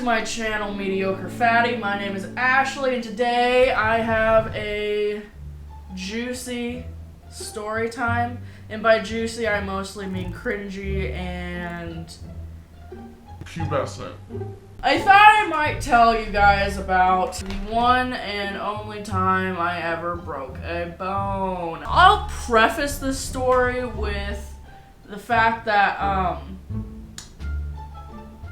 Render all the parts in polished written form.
my channel, Mediocre Fatty. My name is Ashley, and today I have a juicy story time. And by juicy, I mostly mean cringy and pubescent. I thought I might tell you guys about the one and only time I ever broke a bone. I'll preface this story with the fact that,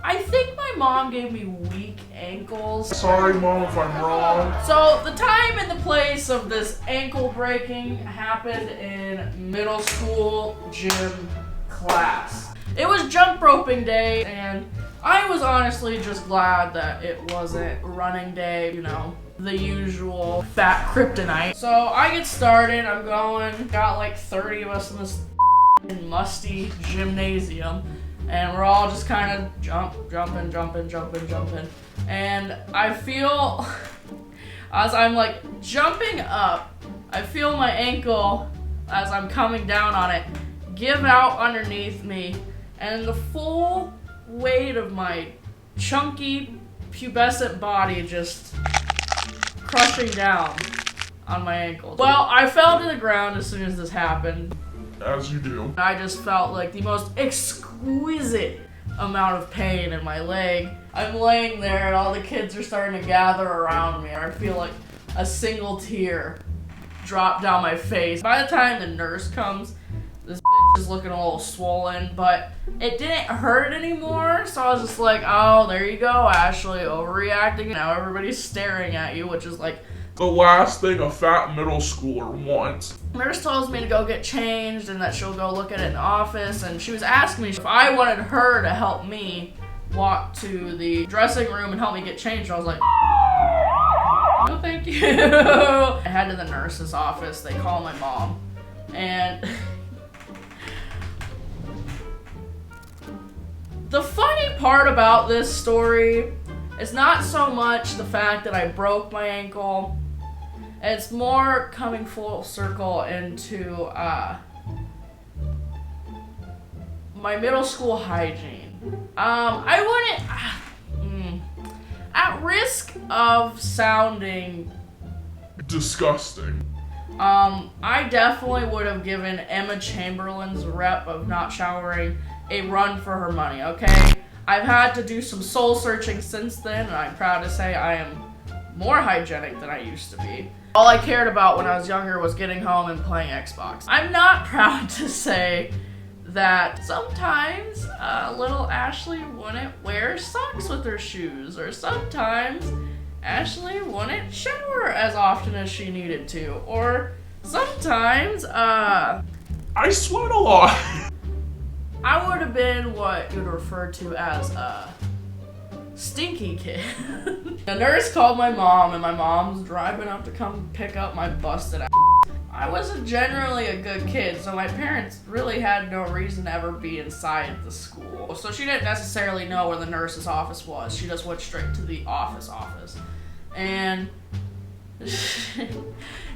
I think my mom gave me weak ankles. Sorry, Mom, if I'm wrong. So, the time and the place of this ankle breaking happened in middle school gym class. It was jump roping day, and I was honestly just glad that it wasn't running day, you know, the usual fat kryptonite. So, I get started, I'm going, got like 30 of us in this musty gymnasium. And we're all just kind of jumping. And I feel, as I'm like jumping up, I feel my ankle, as I'm coming down on it, give out underneath me. And the full weight of my chunky, pubescent body just crushing down on my ankle. Well, I fell to the ground as soon as this happened. As you do. I just felt like the most exquisite amount of pain in my leg. I'm laying there and all the kids are starting to gather around me. I feel like a single tear drop down my face. By the time the nurse comes, this bitch is looking a little swollen, but it didn't hurt anymore. So I was just like, oh, there you go, Ashley, overreacting. Now everybody's staring at you, which is like the last thing a fat middle schooler wants. Nurse tells me to go get changed and that she'll go look at it in the office, and she was asking me if I wanted her to help me walk to the dressing room and help me get changed. I was like, no thank you. I head to the nurse's office, they call my mom, and the funny part about this story is not so much the fact that I broke my ankle. It's more coming full circle into my middle school hygiene. I wouldn't, at risk of sounding disgusting, I definitely would have given Emma Chamberlain's rep of not showering a run for her money, okay? I've had to do some soul searching since then, and I'm proud to say I am more hygienic than I used to be. All I cared about when I was younger was getting home and playing Xbox. I'm not proud to say that sometimes little Ashley wouldn't wear socks with her shoes, or sometimes Ashley wouldn't shower as often as she needed to, or sometimes I sweat a lot. I would have been what you'd refer to as a stinky kid. The nurse called my mom, and my mom's driving up to come pick up my busted ass. I wasn't generally a good kid, so my parents really had no reason to ever be inside the school. So she didn't necessarily know where the nurse's office was. She just went straight to the office. And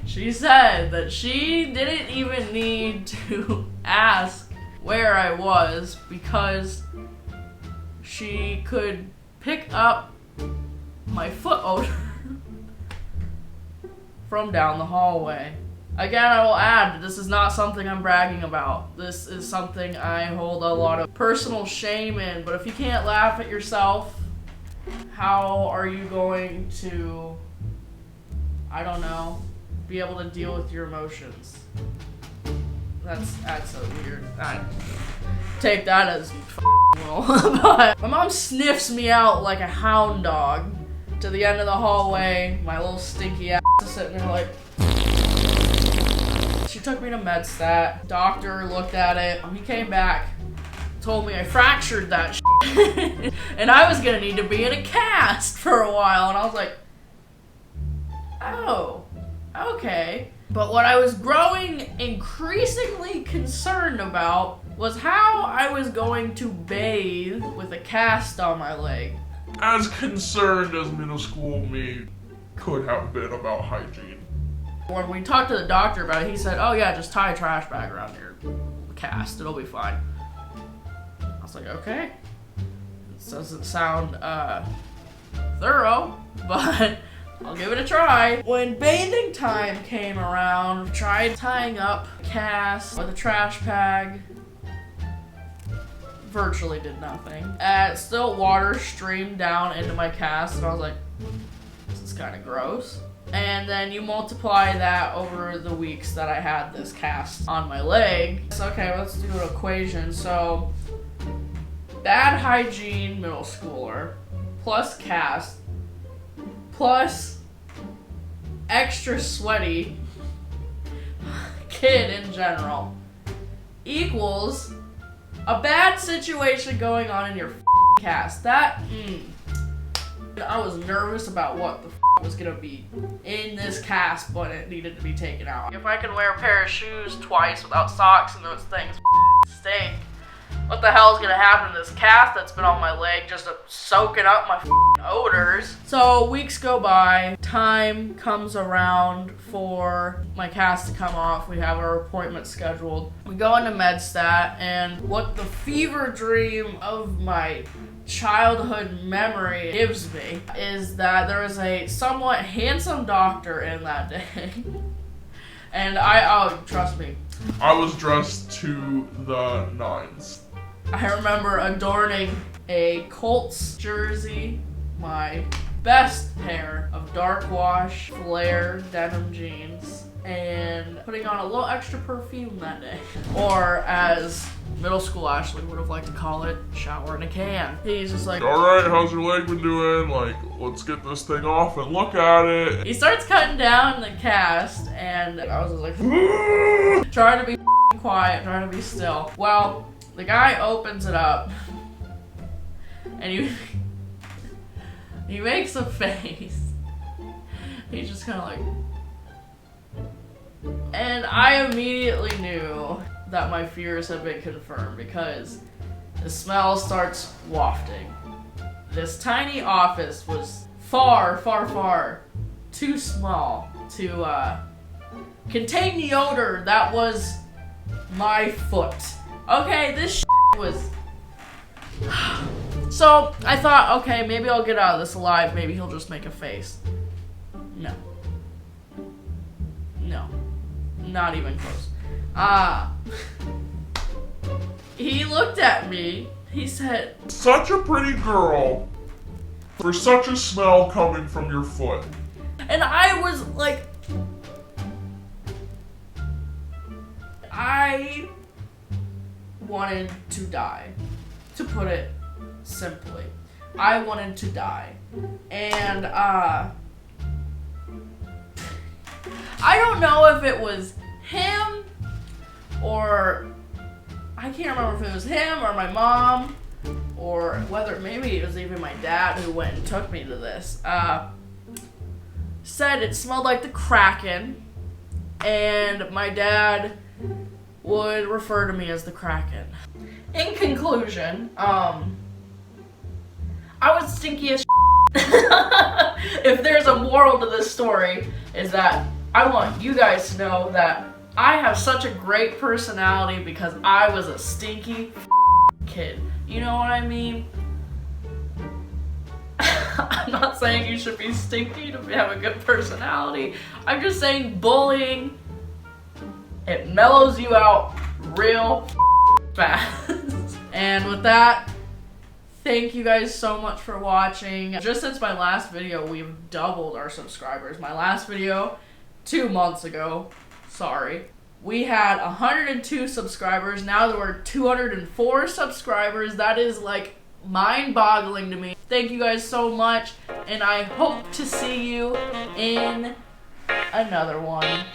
she said that she didn't even need to ask where I was because she could pick up my foot odor from down the hallway. Again, I will add that this is not something I'm bragging about. This is something I hold a lot of personal shame in, but if you can't laugh at yourself, how are you going to, I don't know, be able to deal with your emotions? That's so weird. I take that as well. But my mom sniffs me out like a hound dog to the end of the hallway. My little stinky ass is sitting there like. She took me to MedStat. Doctor looked at it. He came back, told me I fractured that shit. And I was gonna need to be in a cast for a while. And I was like, oh, okay. But what I was growing increasingly concerned about was how I was going to bathe with a cast on my leg. As concerned as middle school me could have been about hygiene. When we talked to the doctor about it, he said, oh yeah, just tie a trash bag around your cast, it'll be fine. I was like, okay. This doesn't sound thorough, but I'll give it a try. When bathing time came around, tried tying up a cast with a trash bag. Virtually did nothing. Still water streamed down into my cast, and I was like, this is kind of gross. And then you multiply that over the weeks that I had this cast on my leg. So, okay, let's do an equation. So, bad hygiene middle schooler, plus cast, plus extra sweaty kid in general, equals a bad situation going on in your cast. That, I was nervous about what the was gonna be in this cast, but it needed to be taken out. If I can wear a pair of shoes twice without socks and those things stink, what the hell is gonna happen to this cast that's been on my leg just soaking up my odors? So weeks go by, time comes around for my cast to come off. We have our appointment scheduled. We go into MedStat, and what the fever dream of my childhood memory gives me is that there was a somewhat handsome doctor in that day. And trust me, I was dressed to the nines. I remember adorning a Colts jersey, my best pair of dark wash flare denim jeans, and putting on a little extra perfume that day. Or as middle school Ashley would have liked to call it, shower in a can. He's just like, alright, how's your leg been doing? Like, let's get this thing off and look at it. He starts cutting down the cast, and I was just like, trying to be quiet, trying to be still. Well, the guy opens it up, and he makes a face. He's just kind of like, and I immediately knew that my fears had been confirmed because the smell starts wafting. This tiny office was far, far, far too small to contain the odor that was my foot. Okay, this was... So I thought, okay, maybe I'll get out of this alive. Maybe he'll just make a face. No. No. Not even close. He looked at me. He said, such a pretty girl for such a smell coming from your foot. And I was like, I wanted to die, to put it simply. I wanted to die. And I don't know if it was him or I can't remember if it was him or my mom or whether maybe it was even my dad who went and took me to this. Said it smelled like the Kraken, and my dad would refer to me as the Kraken. In conclusion, I was stinky as If there's a moral to this story, is that I want you guys to know that I have such a great personality because I was a stinky kid. You know what I mean? I'm not saying you should be stinky to have a good personality. I'm just saying bullying, it mellows you out real fast. And with that, thank you guys so much for watching. Just since my last video, we've doubled our subscribers. My last video, 2 months ago, we had 102 subscribers. Now there were 204 subscribers. That is like mind-boggling to me. Thank you guys so much, and I hope to see you in another one.